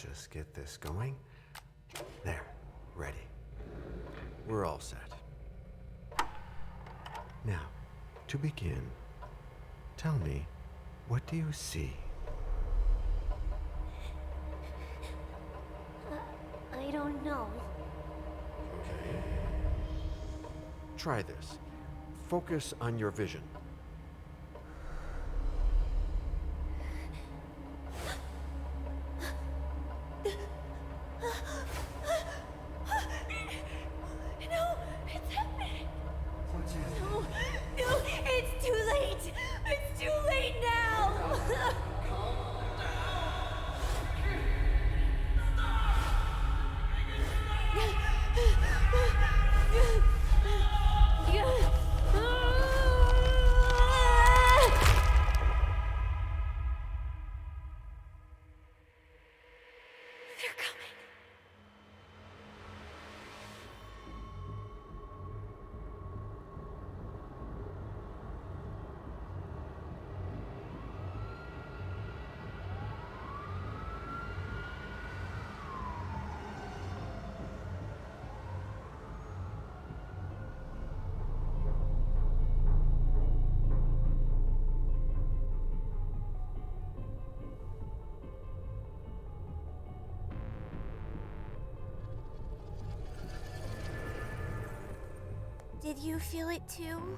just get this going. There, ready. We're all set. Now, to begin, tell me, what do you see? I don't know. Okay. Try this. Focus on your vision. No, it's happening. No, it's too late. It's too late now. They're coming. Did you feel it too?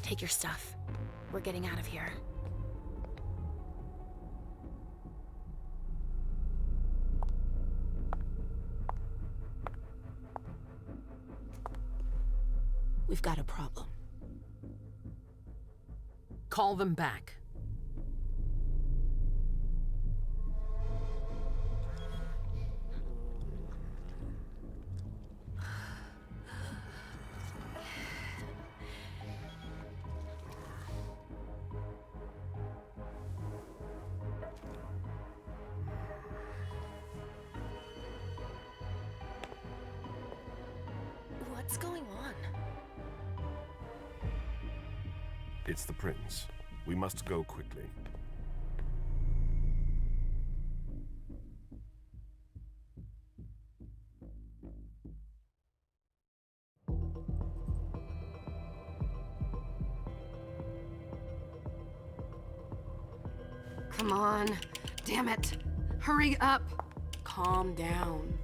Take your stuff. We're getting out of here. We've got a problem. Call them back. What's going on? It's the prince. We must go quickly. Come on. Damn it. Hurry up. Calm down.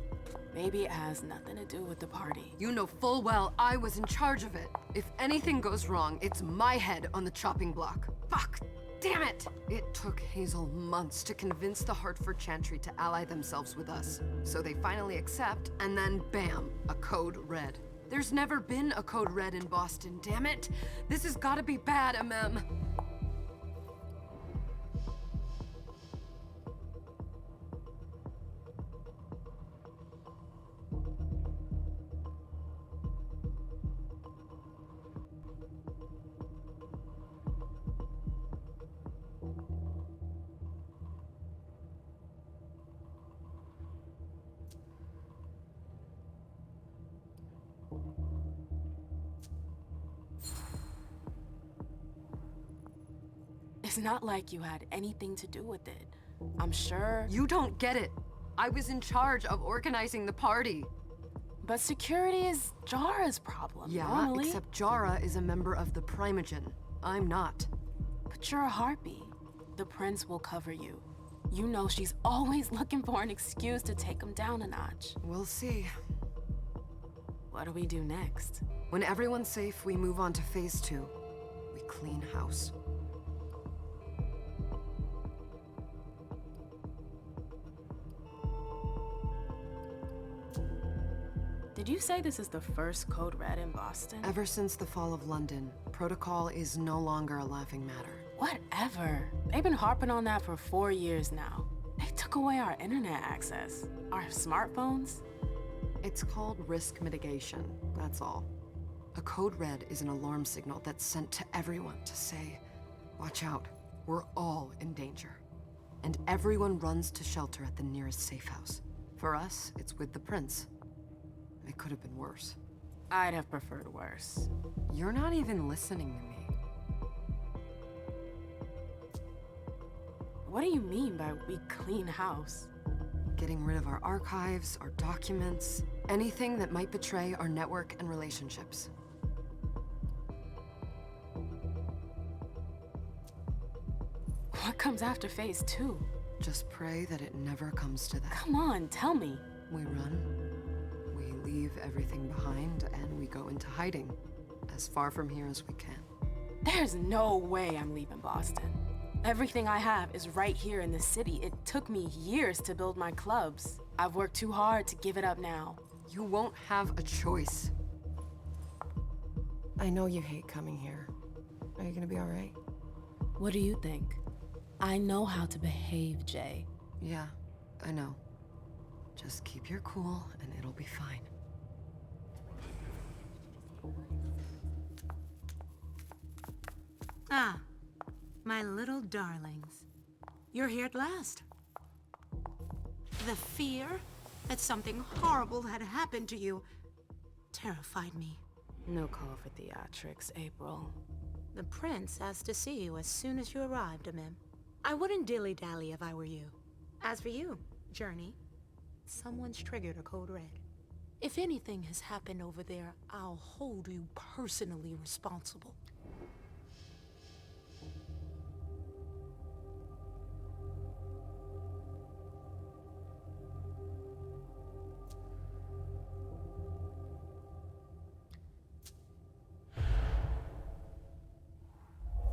Maybe it has nothing to do with the party. You know full well I was in charge of it. If anything goes wrong, it's my head on the chopping block. Fuck! Damn it! It took Hazel months to convince the Hartford Chantry to ally themselves with us. So they finally accept, and then bam, a code red. There's never been a code red in Boston, damn it! This has gotta be bad, MM. It's not like you had anything to do with it. I'm sure. You don't get it. I was in charge of organizing the party. But security is Jara's problem, Yeah, normally. except Jara is a member of the Primogen. I'm not. But you're a harpy. The prince will cover you. You know she's always looking for an excuse to take him down a notch. We'll see. What do we do next? When everyone's safe, we move on to phase 2. We clean house. Did you say this is the first code red in Boston? Ever since the fall of London, protocol is no longer a laughing matter. Whatever. They've been harping on that for 4 years now. They took away our internet access. Our smartphones. It's called risk mitigation, that's all. A code red is an alarm signal that's sent to everyone to say, watch out, we're all in danger. And everyone runs to shelter at the nearest safe house. For us, it's with the prince. It could have been worse. I'd have preferred worse. You're not even listening to me. What do you mean by we clean house? Getting rid of our archives, our documents, anything that might betray our network and relationships. What comes after phase 2? Just pray that it never comes to that. Come on, tell me. We run, we leave everything behind, and we go into hiding, as far from here as we can. There's no way I'm leaving Boston. Everything I have is right here in the city. It took me years to build my clubs. I've worked too hard to give it up now. You won't have a choice. I know you hate coming here. Are you gonna be all right? What do you think? I know how to behave, Jay. Yeah, I know. Just keep your cool and it'll be fine. Ah, my little darlings. You're here at last. The fear that something horrible had happened to you terrified me. No call for theatrics, April. The prince asked to see you as soon as you arrived, Amem. I wouldn't dilly-dally if I were you. As for you, Journey, someone's triggered a code red. If anything has happened over there, I'll hold you personally responsible.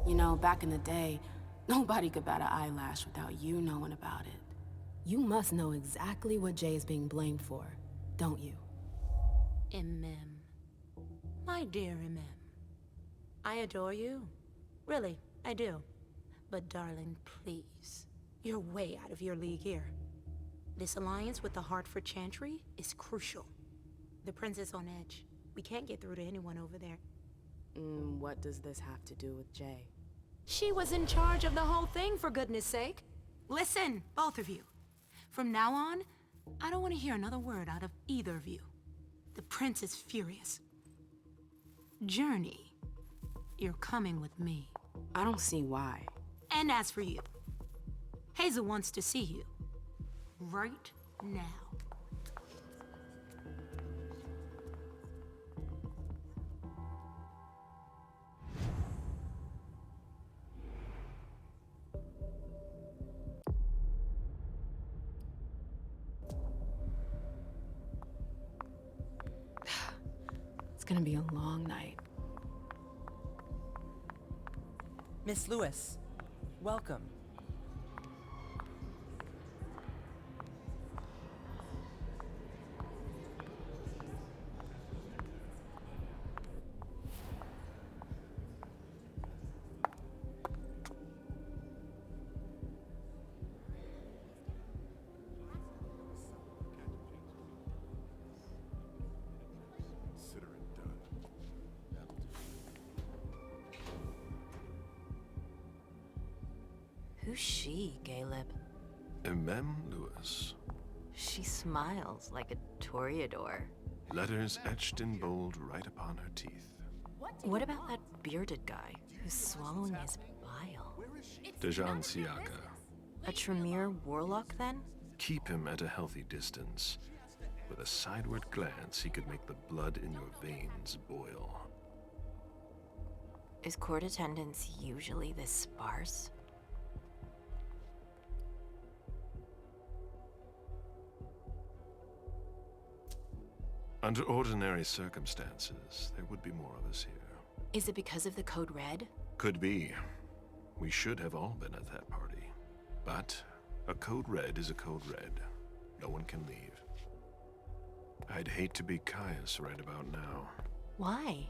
You know, back in the day, nobody could bat an eyelash without you knowing about it. You must know exactly what Jay is being blamed for, don't you? Amem. My dear Amem. I adore you. Really, I do. But darling, please. You're way out of your league here. This alliance with the Hartford Chantry is crucial. The prince is on edge. We can't get through to anyone over there. What does this have to do with Jay? She was in charge of the whole thing, for goodness sake. Listen, both of you. From now on, I don't want to hear another word out of either of you. The prince is furious. Journey, you're coming with me. I don't see why. And as for you, Hazel wants to see you. Right now. It's gonna be a long night. Miss Lewis, welcome. Consider it done. Who's she, Caleb? Mem Lewis. She smiles like a toreador. Letters etched in bold right upon her teeth. What about that bearded guy who's swallowing his bile? Dejan Siaka. A Tremere warlock, then? Keep him at a healthy distance. With a sideward glance, he could make the blood in your veins boil. Is court attendance usually this sparse? Under ordinary circumstances, there would be more of us here. Is it because of the Code Red? Could be. We should have all been at that party. But a Code Red is a Code Red. No one can leave. I'd hate to be Caius right about now. Why?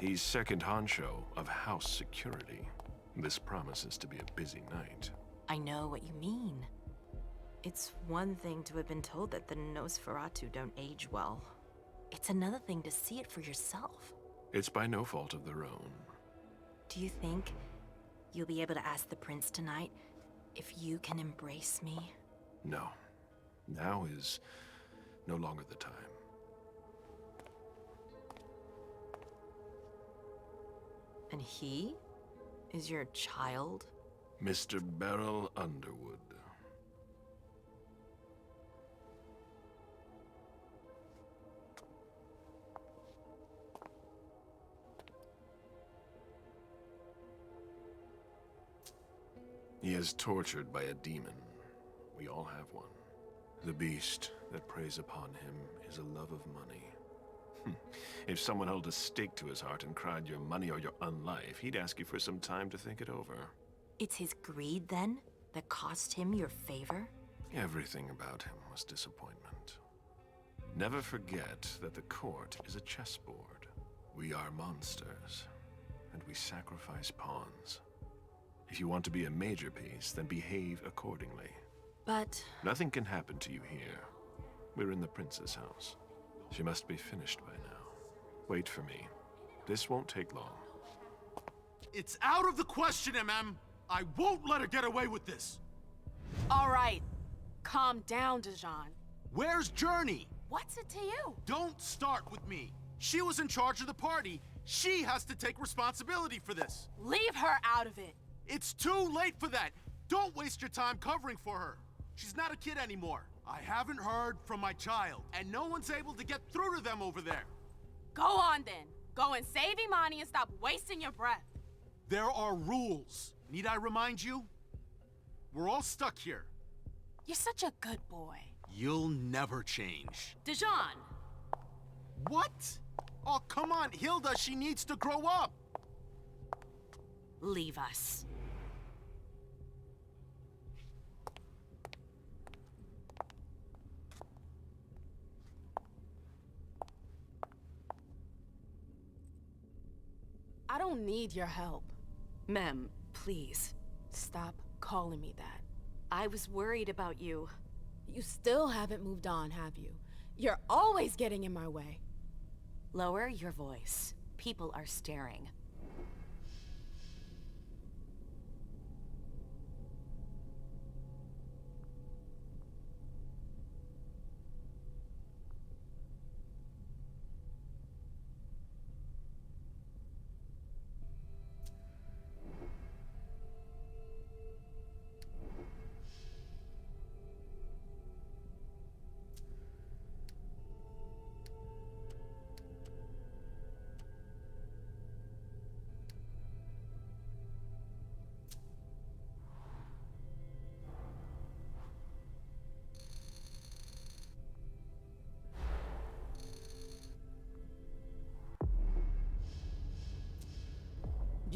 He's second honcho of house security. This promises to be a busy night. I know what you mean. It's one thing to have been told that the Nosferatu don't age well. It's another thing to see it for yourself. It's by no fault of their own. Do you think you'll be able to ask the prince tonight if you can embrace me? No. Now is no longer the time. And he is your child? Mr. Beryl Underwood. is tortured by a demon. We all have one. The beast that preys upon him is a love of money. If someone held a stake to his heart and cried your money or your unlife, he'd ask you for some time to think it over. It's his greed, then, that cost him your favor? Everything about him was disappointment. Never forget that the court is a chessboard. We are monsters, and we sacrifice pawns. If you want to be a major piece, then behave accordingly. But... Nothing can happen to you here. We're in the prince's house. She must be finished by now. Wait for me. This won't take long. It's out of the question, MM! I won't let her get away with this! All right. Calm down, Dijon. Where's Journey? What's it to you? Don't start with me. She was in charge of the party. She has to take responsibility for this. Leave her out of it. It's too late for that. Don't waste your time covering for her. She's not a kid anymore. I haven't heard from my child, and no one's able to get through to them over there. Go on then. Go and save Imani and stop wasting your breath. There are rules. Need I remind you? We're all stuck here. You're such a good boy. You'll never change. Dijon! What? Oh, come on, Hilda, she needs to grow up. leave us. I don't need your help. Mem, please. Stop calling me that. I was worried about you. You still haven't moved on, have you? You're always getting in my way. Lower your voice. People are staring.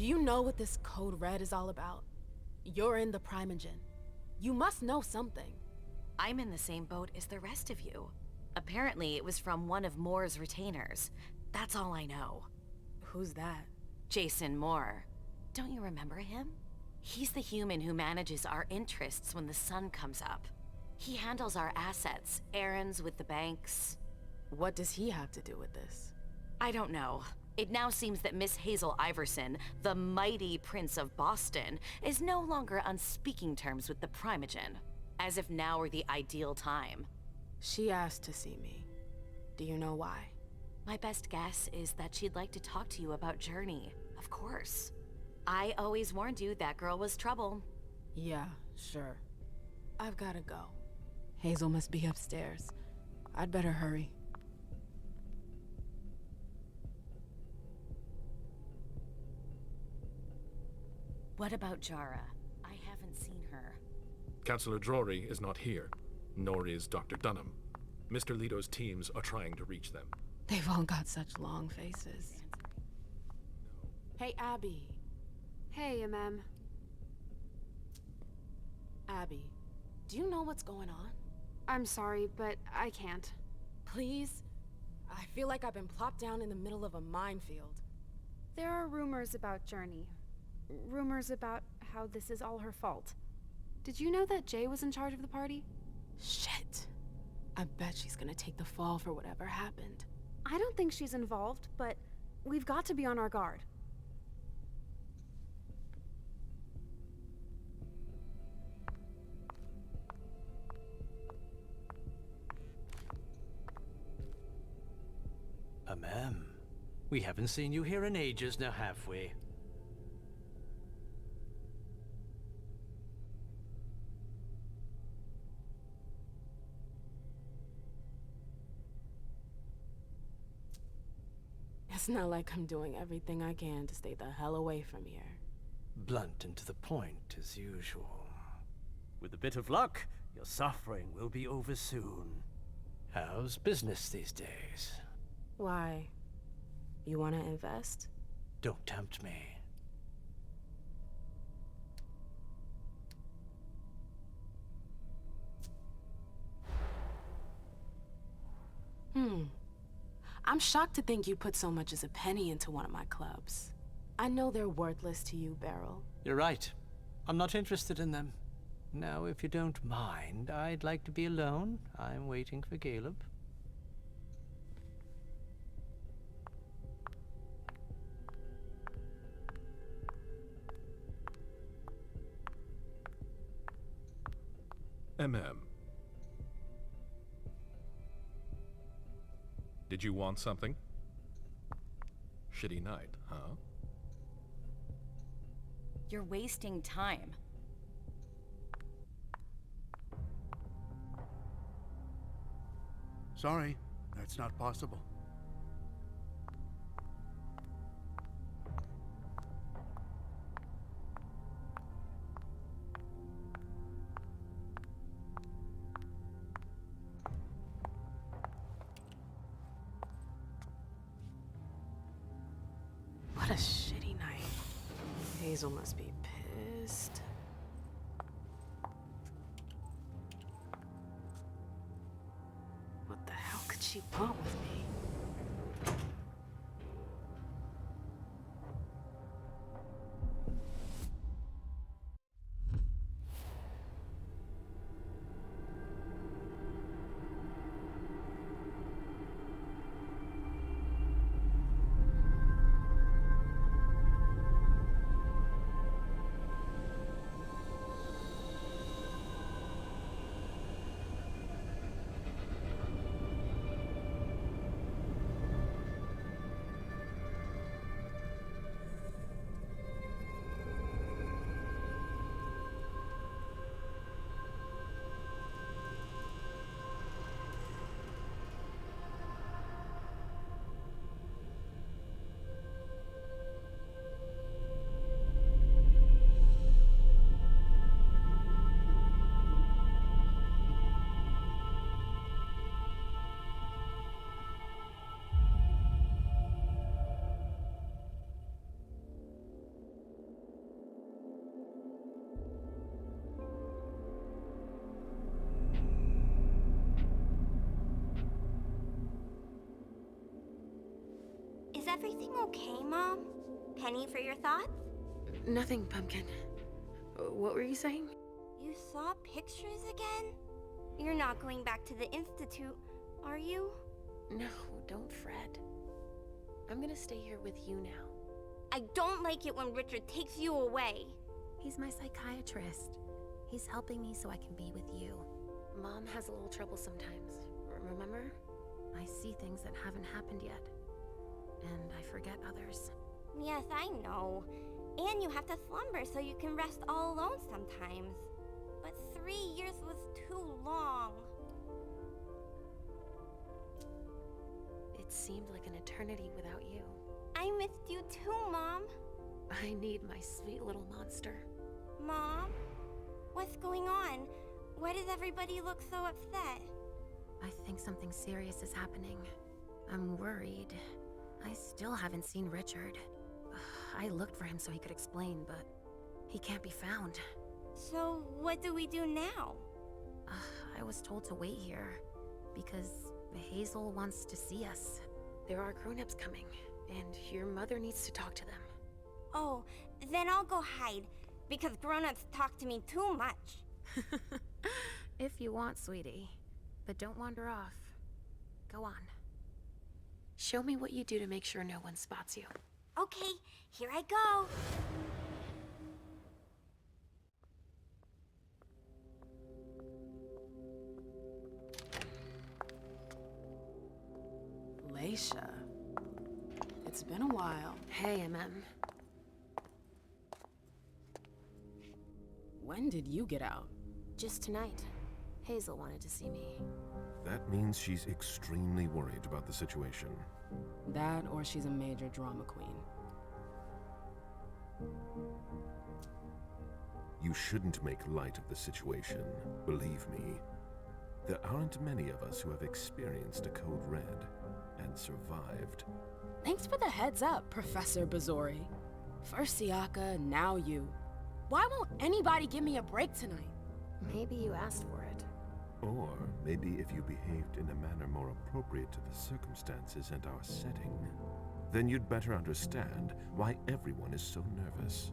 Do you know what this Code Red is all about? You're in the Primogen. You must know something. I'm in the same boat as the rest of you. Apparently, it was from one of Moore's retainers. That's all I know. Who's that? Jason Moore. Don't you remember him? He's the human who manages our interests when the sun comes up. He handles our assets, errands with the banks. What does he have to do with this? I don't know. It now seems that Miss Hazel Iverson, the mighty Prince of Boston, is no longer on speaking terms with the Primogen, as if now were the ideal time. She asked to see me. Do you know why? My best guess is that she'd like to talk to you about Journey, of course. I always warned you that girl was trouble. Yeah, sure. I've gotta go. Hazel must be upstairs. I'd better hurry. What about Jara? I haven't seen her. Councillor Drury is not here, nor is Dr. Dunham. Mr. Leto's teams are trying to reach them. They've all got such long faces. Hey, Abby. Hey, Mem. Abby, do you know what's going on? I'm sorry, but I can't. Please? I feel like I've been plopped down in the middle of a minefield. There are rumors about Journey. Rumors about how this is all her fault. Did you know that Jay was in charge of the party? Shit. I bet she's gonna take the fall for whatever happened. I don't think she's involved, but we've got to be on our guard. Ma'am, we haven't seen you here in ages now, have we? It's not like I'm doing everything I can to stay the hell away from here. Blunt and to the point, as usual. With a bit of luck, your suffering will be over soon. How's business these days? Why? You want to invest? Don't tempt me. I'm shocked to think you'd put so much as a penny into one of my clubs. I know they're worthless to you, Beryl. You're right. I'm not interested in them. Now, if you don't mind, I'd like to be alone. I'm waiting for Caleb. Did you want something? Shitty night, huh? You're wasting time. Sorry, that's not possible. What a shitty night. Hazel must be pissed. What the hell could she want with me? Is everything okay, Mom? Penny for your thoughts? Nothing, Pumpkin. What were you saying? You saw pictures again? You're not going back to the Institute, are you? No, don't fret. I'm gonna stay here with you now. I don't like it when Richard takes you away. He's my psychiatrist. He's helping me so I can be with you. Mom has a little trouble sometimes, remember? I see things that haven't happened yet. And I forget others. Yes, I know. And you have to slumber so you can rest all alone sometimes. But 3 years was too long. It seemed like an eternity without you. I missed you too, Mom. I need my sweet little monster. Mom? What's going on? Why does everybody look so upset? I think something serious is happening. I'm worried. I still haven't seen Richard. I looked for him so he could explain, but he can't be found. So, what do we do now? I was told to wait here, because Hazel wants to see us. There are grown-ups coming, and your mother needs to talk to them. Oh, then I'll go hide, because grown-ups talk to me too much. If you want, sweetie. But don't wander off. Go on. Show me what you do to make sure no one spots you. Okay, here I go. Leisha. It's been a while. Hey, When did you get out? Just tonight. Hazel wanted to see me. That means she's extremely worried about the situation. That or she's a major drama queen. You shouldn't make light of the situation, believe me. There aren't many of us who have experienced a Code Red and survived. Thanks for the heads up, Professor Bazori. First Siaka, now you. Why won't anybody give me a break tonight? Maybe you asked for it. Or maybe if you behaved in a manner more appropriate to the circumstances and our setting, then you'd better understand why everyone is so nervous.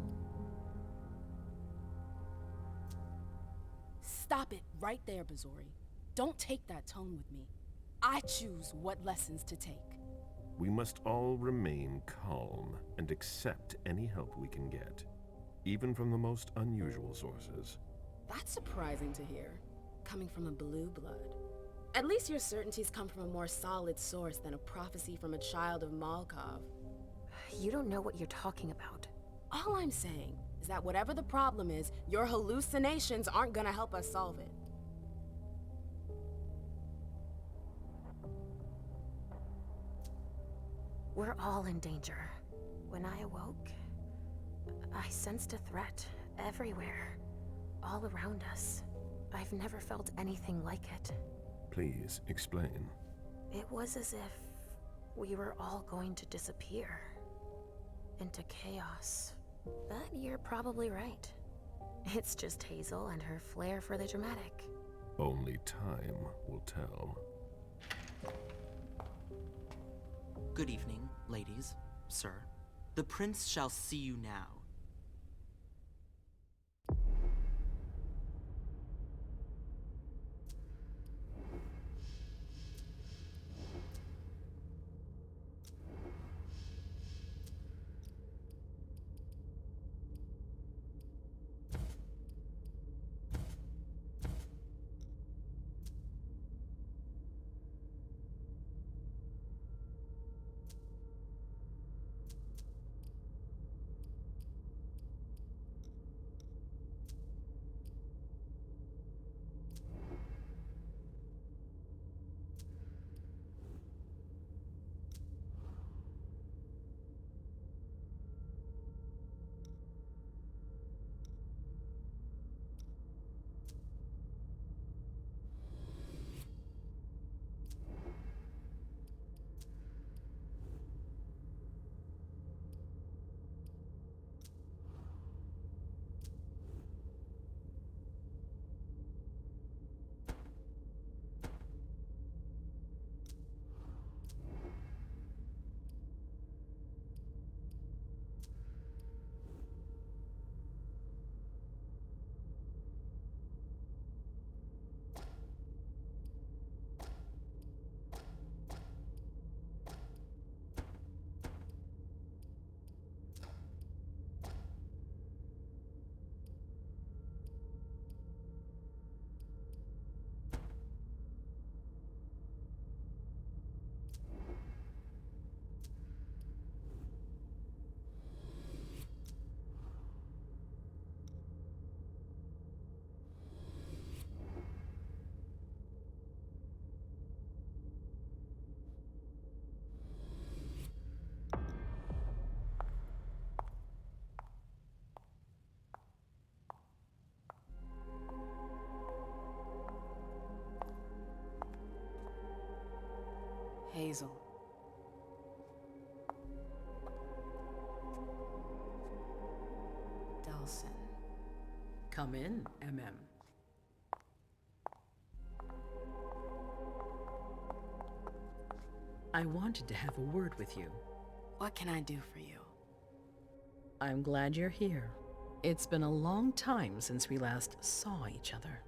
Stop it right there, Bazori. Don't take that tone with me. I choose what lessons to take. We must all remain calm and accept any help we can get, even from the most unusual sources. That's surprising to hear, coming from a blue blood. At least your certainties come from a more solid source than a prophecy from a child of Malkov. You don't know what you're talking about. All I'm saying is that whatever the problem is, your hallucinations aren't gonna help us solve it. We're all in danger. When I awoke, I sensed a threat everywhere, all around us. I've never felt anything like it. Please, explain. It was as if we were all going to disappear into chaos. But you're probably right. It's just Hazel and her flair for the dramatic. Only time will tell. Good evening, ladies, sir. The prince shall see you now. Hazel. Delson. Come in, MM. I wanted to have a word with you. What can I do for you? I'm glad you're here. It's been a long time since we last saw each other.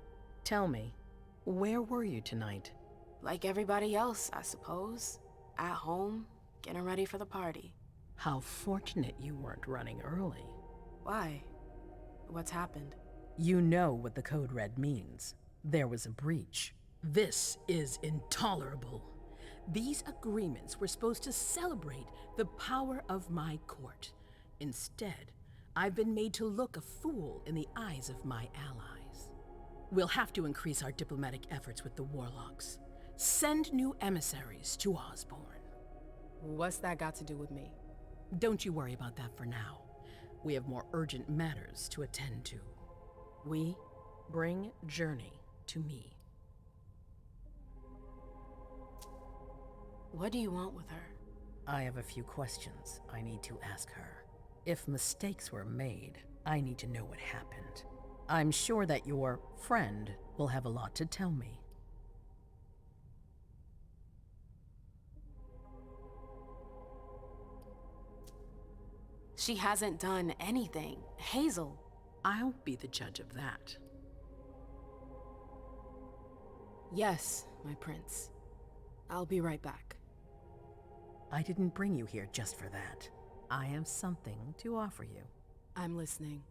Tell me, where were you tonight? Like everybody else, I suppose. At home, getting ready for the party. How fortunate you weren't running early. Why? What's happened? You know what the Code Red means. There was a breach. This is intolerable. These agreements were supposed to celebrate the power of my court. Instead, I've been made to look a fool in the eyes of my allies. We'll have to increase our diplomatic efforts with the Warlocks. Send new emissaries to Osborne. What's that got to do with me? Don't you worry about that for now. We have more urgent matters to attend to. We bring Journey to me. What do you want with her? I have a few questions I need to ask her. If mistakes were made, I need to know what happened. I'm sure that your friend will have a lot to tell me. She hasn't done anything. Hazel. I'll be the judge of that. Yes, my prince. I'll be right back. I didn't bring you here just for that. I have something to offer you. I'm listening.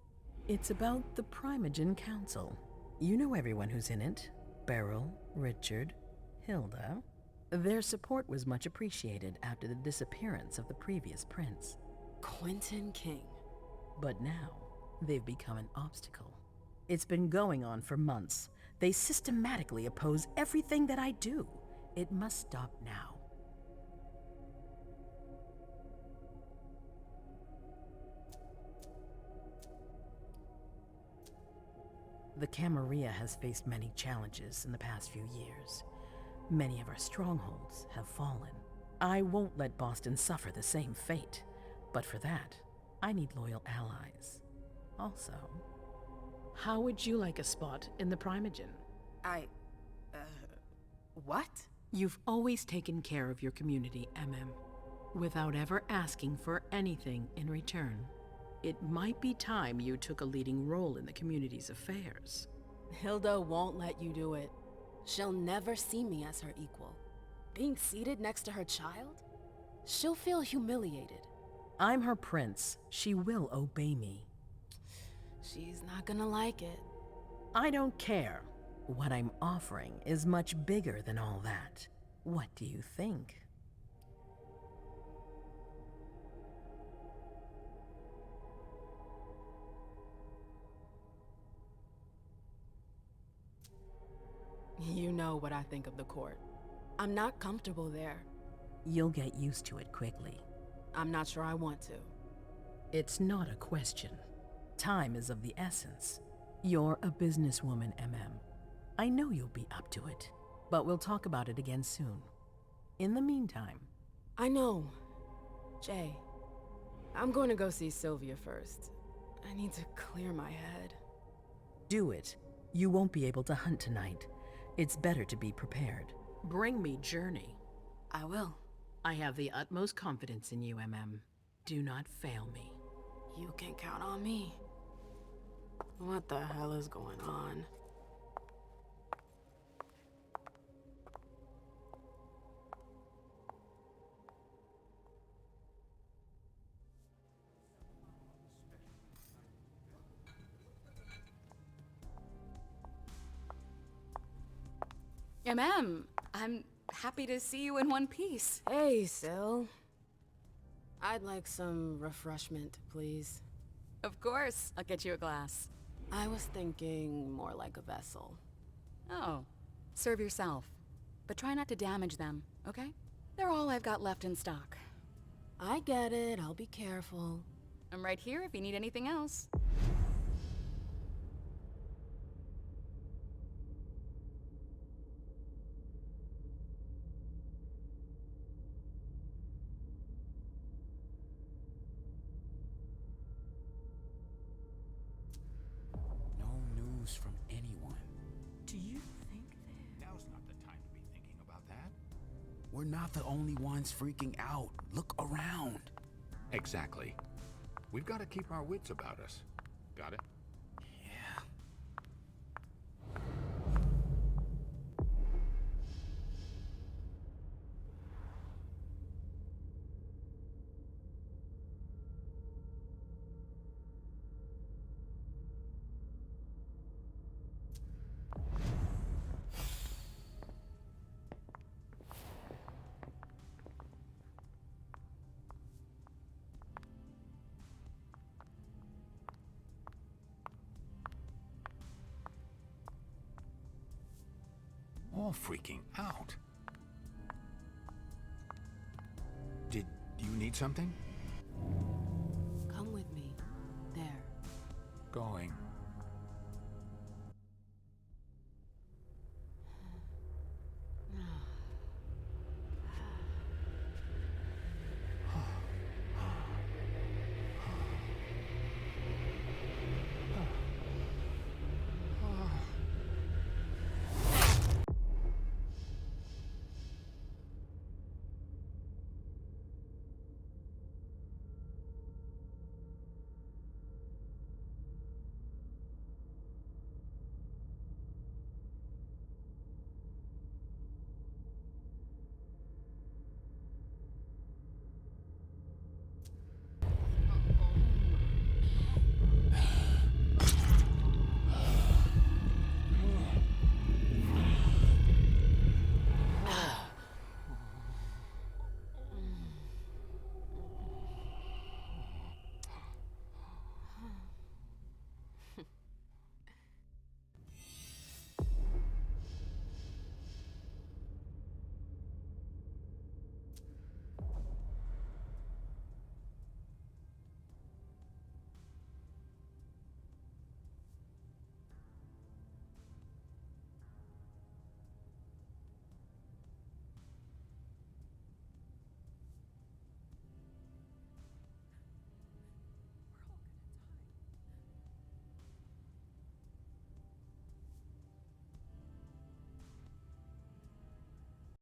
It's about the Primogen Council. You know everyone who's in it. Beryl, Richard, Hilda. Their support was much appreciated after the disappearance of the previous prince. Quentin King. But now, they've become an obstacle. It's been going on for months. They systematically oppose everything that I do. It must stop now. The Camarilla has faced many challenges in the past few years. Many of our strongholds have fallen. I won't let Boston suffer the same fate. But for that, I need loyal allies. Also, how would you like a spot in the Primogen? What? You've always taken care of your community, without ever asking for anything in return. It might be time you took a leading role in the community's affairs. Hilda won't let you do it. She'll never see me as her equal. Being seated next to her child? She'll feel humiliated. I'm her prince. She will obey me. She's not gonna like it. I don't care. What I'm offering is much bigger than all that. What do you think? You know what I think of the court. I'm not comfortable there. You'll get used to it quickly. I'm not sure I want to. It's not a question. Time is of the essence. You're a businesswoman, I know you'll be up to it, but we'll talk about it again soon. In the meantime... I know. Jay, I'm going to go see Sylvia first. I need to clear my head. Do it. You won't be able to hunt tonight. It's better to be prepared. Bring me Journey. I will. I have the utmost confidence in you, Do not fail me. You can count on me. What the hell is going on? I'm happy to see you in one piece. Hey, Syl. I'd like some refreshment, please. Of course, I'll get you a glass. I was thinking more like a vessel. Oh, serve yourself. But try not to damage them, okay? They're all I've got left in stock. I get it, I'll be careful. I'm right here if you need anything else. From anyone. Do you think that? Now's not the time to be thinking about that. We're not the only ones freaking out. Look around. Exactly. We've got to keep our wits about us. Got it? Yeah. All freaking out. Did you need something? Come with me. There. Going.